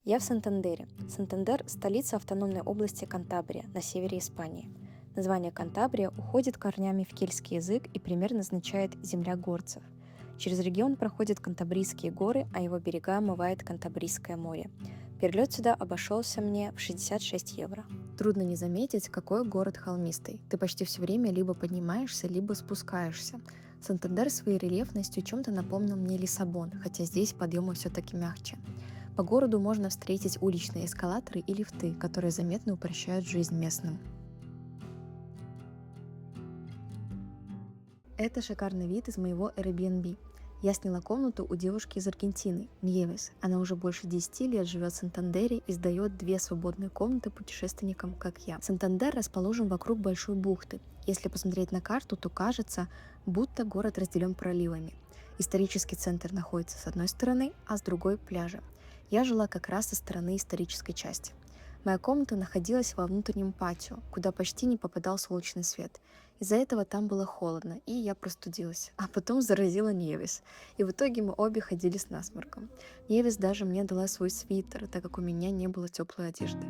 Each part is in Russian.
Я в Сантандере. Сантандер – столица автономной области Кантабрия на севере Испании. Название Кантабрия уходит корнями в кельтский язык и примерно означает «земля горцев». Через регион проходят Кантабрийские горы, а его берега омывает Кантабрийское море. Перелет сюда обошелся мне в 66 евро. Трудно не заметить, какой город холмистый. Ты почти все время либо поднимаешься, либо спускаешься. Сантандер своей рельефностью чем-то напомнил мне Лиссабон, хотя здесь подъемы все-таки мягче. По городу можно встретить уличные эскалаторы и лифты, которые заметно упрощают жизнь местным. Это шикарный вид из моего Airbnb. Я сняла комнату у девушки из Аргентины, Ньевес. Она уже больше 10 лет живет в Сантандере и сдает 2 свободные комнаты путешественникам, как я. Сантандер расположен вокруг большой бухты. Если посмотреть на карту, то кажется, будто город разделен проливами. Исторический центр находится с одной стороны, а с другой – пляжи. Я жила как раз со стороны исторической части. Моя комната находилась во внутреннем патио, куда почти не попадал солнечный свет. Из-за этого там было холодно, и я простудилась. А потом заразила Ньевес. И в итоге мы обе ходили с насморком. Ньевес даже мне дала свой свитер, так как у меня не было теплой одежды.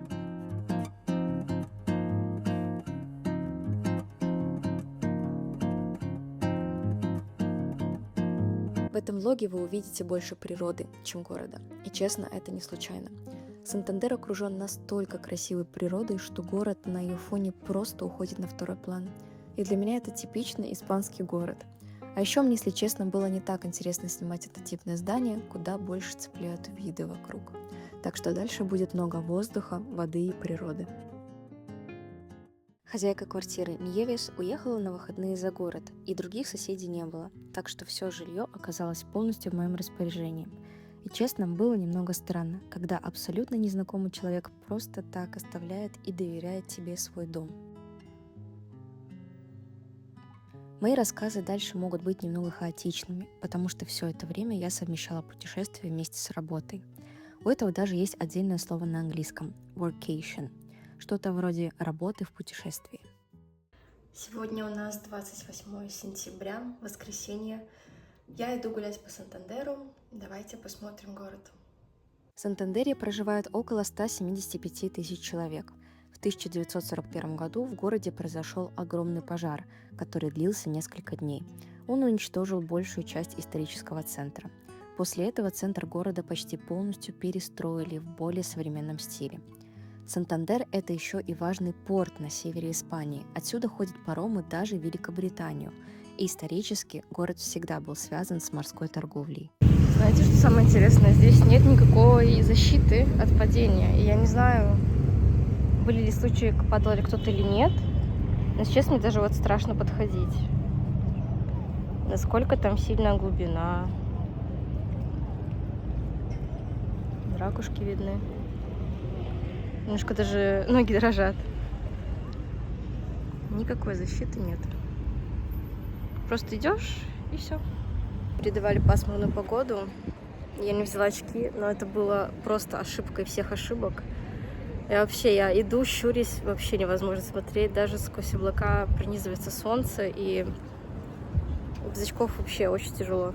В этом влоге вы увидите больше природы, чем города. И честно, это не случайно. Сантандер окружен настолько красивой природой, что город на ее фоне просто уходит на второй план. И для меня это типичный испанский город. А еще мне, если честно, было не так интересно снимать однотипное здание, куда больше цепляют виды вокруг. Так что дальше будет много воздуха, воды и природы. Хозяйка квартиры Ньевес уехала на выходные за город, и других соседей не было, так что все жилье оказалось полностью в моем распоряжении. И честно, было немного странно, когда абсолютно незнакомый человек просто так оставляет и доверяет тебе свой дом. Мои рассказы дальше могут быть немного хаотичными, потому что все это время я совмещала путешествия вместе с работой. У этого даже есть отдельное слово на английском – workation. Что-то вроде работы в путешествии. Сегодня у нас 28 сентября, воскресенье. Я иду гулять по Сантандеру. Давайте посмотрим город. В Сантандере проживает около 175 тысяч человек. В 1941 году в городе произошел огромный пожар, который длился несколько дней. Он уничтожил большую часть исторического центра. После этого центр города почти полностью перестроили в более современном стиле. Сантандер – это еще и важный порт на севере Испании. Отсюда ходят паромы даже в Великобританию. И исторически город всегда был связан с морской торговлей. Знаете, что самое интересное? Здесь нет никакой защиты от падения. И я не знаю, были ли случаи, падал ли кто-то или нет. Но сейчас мне даже вот страшно подходить. Насколько там сильная глубина. Ракушки видны. Немножко даже ноги дрожат. Никакой защиты нет. Просто идешь и все. Передавали пасмурную погоду. Я не взяла очки, но это было просто ошибкой всех ошибок. Я иду, щурюсь, вообще невозможно смотреть. Даже сквозь облака пронизывается солнце, и без очков вообще очень тяжело.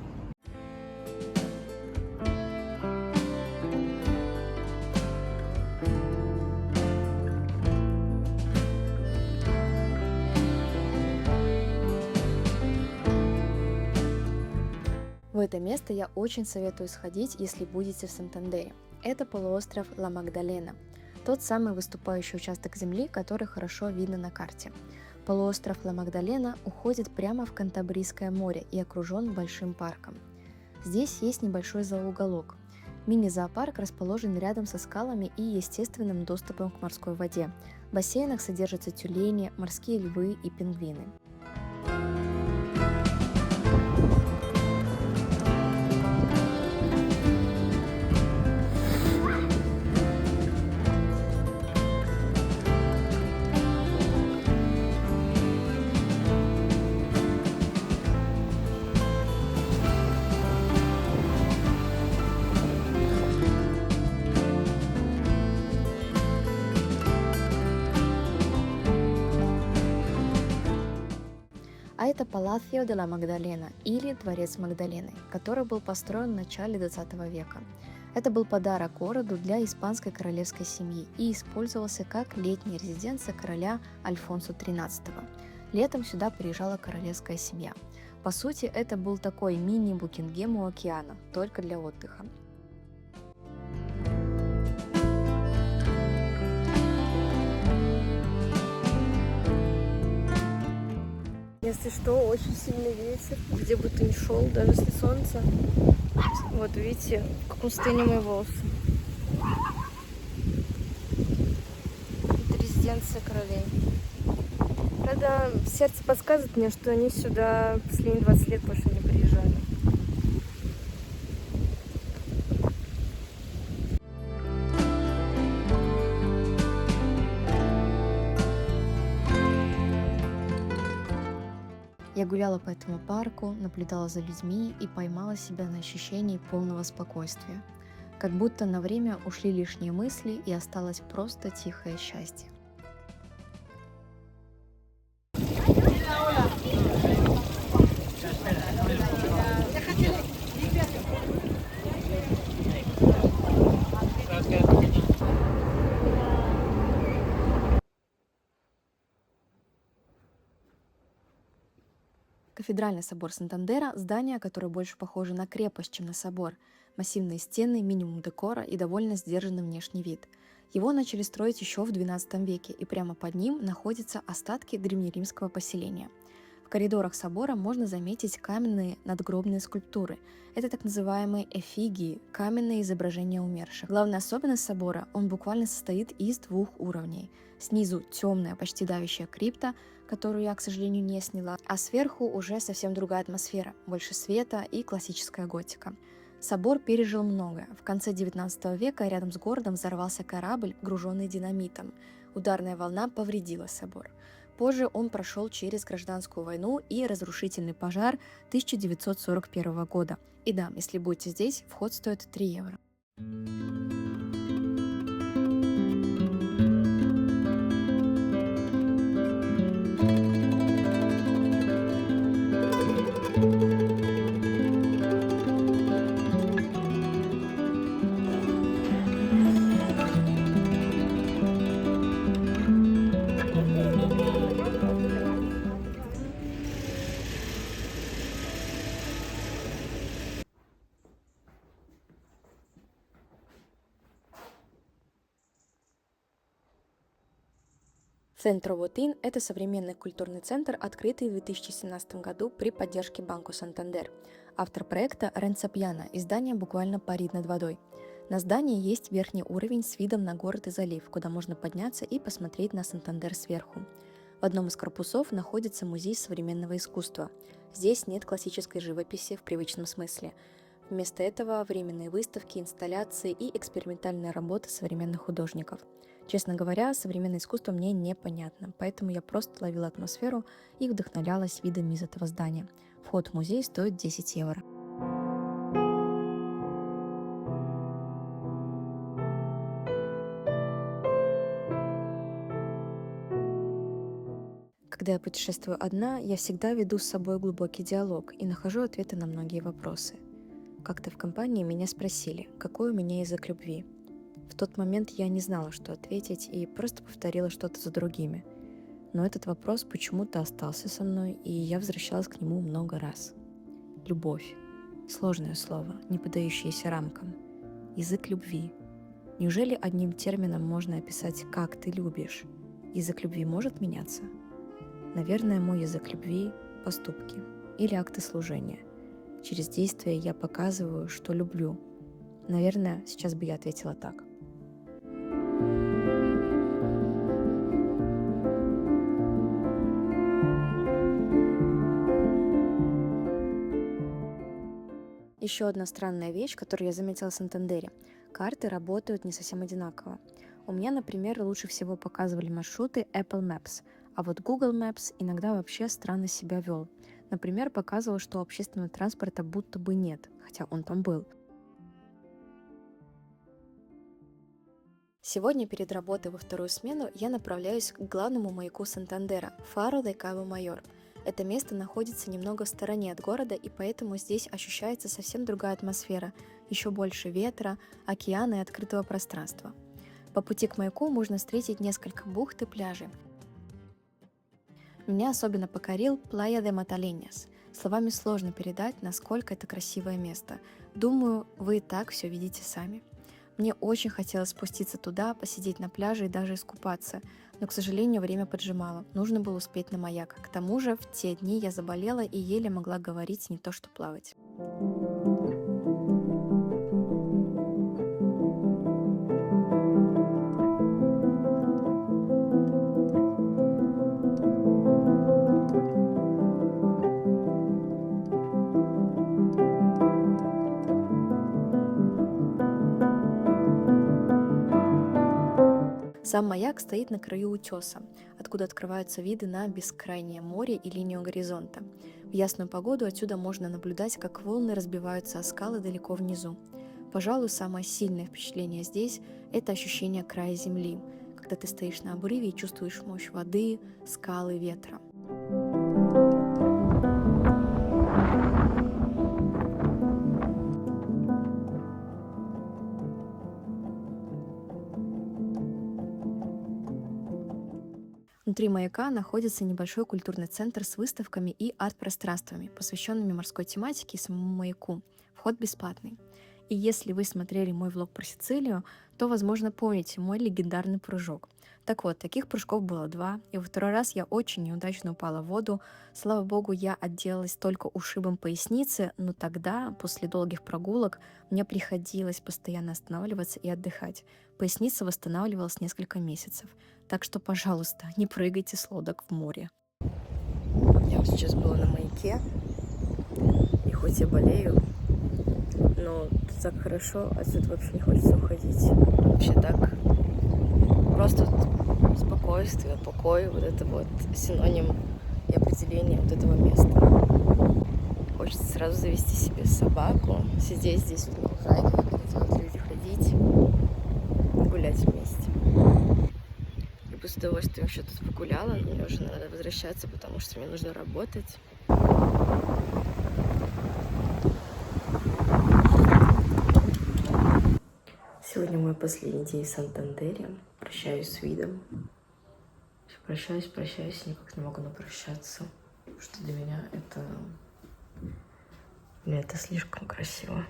В это место я очень советую сходить, если будете в Сантандере. Это полуостров Ла-Магдалена, тот самый выступающий участок земли, который хорошо видно на карте. Полуостров Ла-Магдалена уходит прямо в Кантабрийское море и окружен большим парком. Здесь есть небольшой зооуголок. Мини-зоопарк расположен рядом со скалами и естественным доступом к морской воде. В бассейнах содержатся тюлени, морские львы и пингвины. А это Палацио де ла Магдалена, или Дворец Магдалены, который был построен в начале 20 века. Это был подарок городу для испанской королевской семьи и использовался как летняя резиденция короля Альфонсо XIII. Летом сюда приезжала королевская семья. По сути, это был такой мини-Букингем у океана, только для отдыха. Если что, очень сильный ветер, где бы ты ни шел, даже если солнце. Вот видите, в каком состоянии мои волосы. Это резиденция королей. Правда, сердце подсказывает мне, что они сюда последние 20 лет больше не приезжали. Я гуляла по этому парку, наблюдала за людьми и поймала себя на ощущении полного спокойствия. Как будто на время ушли лишние мысли и осталось просто тихое счастье. Кафедральный собор Сантандера – здание, которое больше похоже на крепость, чем на собор. Массивные стены, минимум декора и довольно сдержанный внешний вид. Его начали строить еще в XII веке, и прямо под ним находятся остатки древнеримского поселения. В коридорах собора можно заметить каменные надгробные скульптуры. Это так называемые эфигии – каменные изображения умерших. Главная особенность собора – он буквально состоит из двух уровней. Снизу темная, почти давящая крипта, которую я, к сожалению, не сняла, а сверху уже совсем другая атмосфера, больше света и классическая готика. Собор пережил многое. В конце XIX века рядом с городом взорвался корабль, груженный динамитом. Ударная волна повредила собор. Позже он прошел через гражданскую войну и разрушительный пожар 1941 года. И да, если будете здесь, вход стоит 3 евро. Центро Вотин – это современный культурный центр, открытый в 2017 году при поддержке Банко Сантандер. Автор проекта Ренцо Пьяно, и здание буквально парит над водой. На здании есть верхний уровень с видом на город и залив, куда можно подняться и посмотреть на Сантандер сверху. В одном из корпусов находится музей современного искусства. Здесь нет классической живописи в привычном смысле. Вместо этого временные выставки, инсталляции и экспериментальные работы современных художников. Честно говоря, современное искусство мне непонятно, поэтому я просто ловила атмосферу и вдохновлялась видами из этого здания. Вход в музей стоит 10 евро. Когда я путешествую одна, я всегда веду с собой глубокий диалог и нахожу ответы на многие вопросы. Как-то в компании меня спросили, какой у меня язык любви. В тот момент я не знала, что ответить, и просто повторила что-то за другими. Но этот вопрос почему-то остался со мной, и я возвращалась к нему много раз. Любовь. Сложное слово, не поддающееся рамкам. Язык любви. Неужели одним термином можно описать, как ты любишь? Язык любви может меняться? Наверное, мой язык любви – поступки или акты служения. Через действия я показываю, что люблю. Наверное, сейчас бы я ответила так. Еще одна странная вещь, которую я заметила в Сантандере. Карты работают не совсем одинаково. У меня, например, лучше всего показывали маршруты Apple Maps, а вот Google Maps иногда вообще странно себя вел. Например, показывал, что общественного транспорта будто бы нет, хотя он там был. Сегодня перед работой во вторую смену я направляюсь к главному маяку Сантандера – Фаро де Кабо Майор. Это место находится немного в стороне от города, и поэтому здесь ощущается совсем другая атмосфера. еще больше ветра, океана и открытого пространства. По пути к маяку можно встретить несколько бухт и пляжей. Меня особенно покорил Плая де Маталеньяс. Словами сложно передать, насколько это красивое место. Думаю, вы и так все видите сами. Мне очень хотелось спуститься туда, посидеть на пляже и даже искупаться, но, к сожалению, время поджимало, нужно было успеть на маяк. К тому же в те дни я заболела и еле могла говорить, не то что плавать. Сам маяк стоит на краю утеса, откуда открываются виды на бескрайнее море и линию горизонта. В ясную погоду отсюда можно наблюдать, как волны разбиваются о скалы далеко внизу. Пожалуй, самое сильное впечатление здесь – это ощущение края земли, когда ты стоишь на обрыве и чувствуешь мощь воды, скалы, ветра. Внутри маяка находится небольшой культурный центр с выставками и арт-пространствами, посвященными морской тематике и самому маяку. Вход бесплатный. И если вы смотрели мой влог про Сицилию, то, возможно, помните мой легендарный прыжок. Так вот, таких прыжков было 2, и во второй раз я очень неудачно упала в воду. Слава богу, я отделалась только ушибом поясницы, но тогда, после долгих прогулок, мне приходилось постоянно останавливаться и отдыхать. Поясница восстанавливалась несколько месяцев. Так что, пожалуйста, не прыгайте с лодок в море. Я вот сейчас была на маяке, и хоть я болею, но тут так хорошо, отсюда вообще не хочется уходить. Вообще так. Просто вот спокойствие, покой, вот это вот синоним и определение вот этого места. Хочется сразу завести себе собаку, сидеть здесь на лужайке, как это делают люди, ходить, гулять вместе. Я бы с удовольствием еще тут погуляла, но мне уже надо возвращаться, потому что мне нужно работать. Сегодня мой последний день в Сантандере. Прощаюсь с видом. Прощаюсь, никак не могу напрощаться. Потому что для меня это слишком красиво.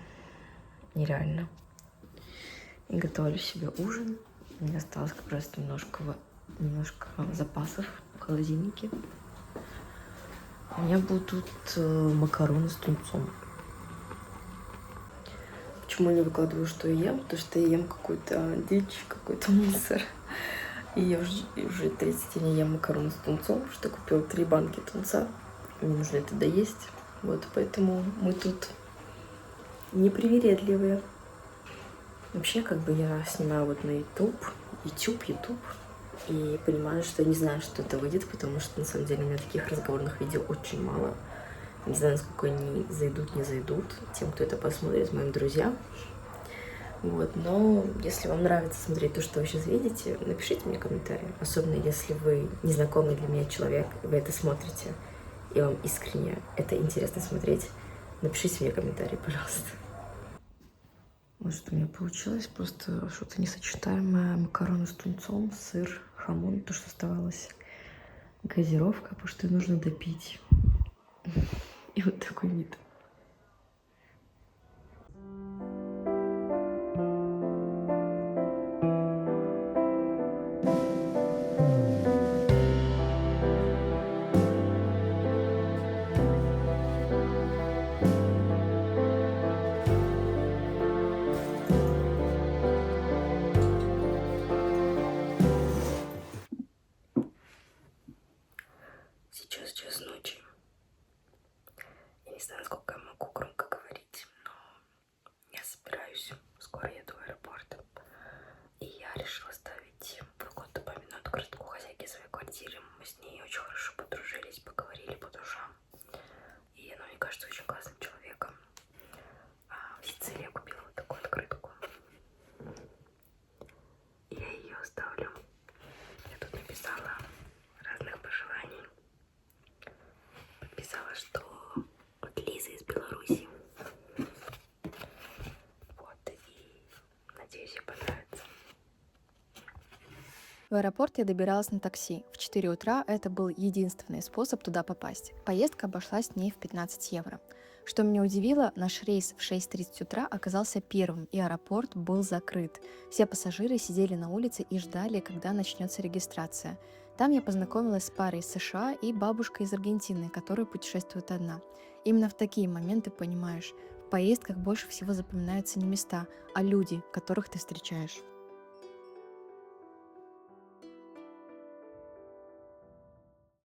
Нереально. И готовлю себе ужин. У меня осталось как раз немножко запасов в холодильнике. У меня будут макароны с тунцом. Почему я не выкладываю, что я ем? Потому что я ем какую-то дичь, какой-то мусор. И я уже 30 дней ем макароны с тунцом, потому что купила 3 банки тунца. Мне нужно это доесть. Вот, поэтому мы тут непривередливые. Вообще, как бы я снимаю вот на YouTube, и понимаю, что не знаю, что это выйдет, потому что на самом деле у меня таких разговорных видео очень мало. Не знаю, насколько они зайдут, не зайдут тем, кто это посмотрит, моим друзьям. Вот, но если вам нравится смотреть то, что вы сейчас видите, напишите мне комментарий. Особенно если вы незнакомый для меня человек, вы это смотрите, и вам искренне это интересно смотреть, напишите мне комментарий, пожалуйста. Вот что у меня получилось, просто что-то несочетаемое. Макароны с тунцом, сыр, хамон, то, что оставалось. Газировка, потому что ее нужно допить. И вот такой вид. Сейчас час ночи. Я не знаю, насколько я могу громко говорить, но я собираюсь. Скоро еду в аэропорт. И я решила ставить в год допомину открытку хозяйки своей квартиры. Мы с ней очень хорошо подружились, поговорили по душам. И она, мне кажется, очень классным человеком. В Сицилии я купила вот такую открытку. И я ее оставлю. Я тут написала разных пожеланий. Подписала, что от Лизы из Беларуси. В аэропорт я добиралась на такси. В 4 утра это был единственный способ туда попасть. Поездка обошлась мне в 15 евро. Что меня удивило, наш рейс в 6:30 утра оказался первым, и аэропорт был закрыт. Все пассажиры сидели на улице и ждали, когда начнется регистрация. Там я познакомилась с парой из США и бабушкой из Аргентины, которая путешествует одна. Именно в такие моменты понимаешь, в поездках больше всего запоминаются не места, а люди, которых ты встречаешь.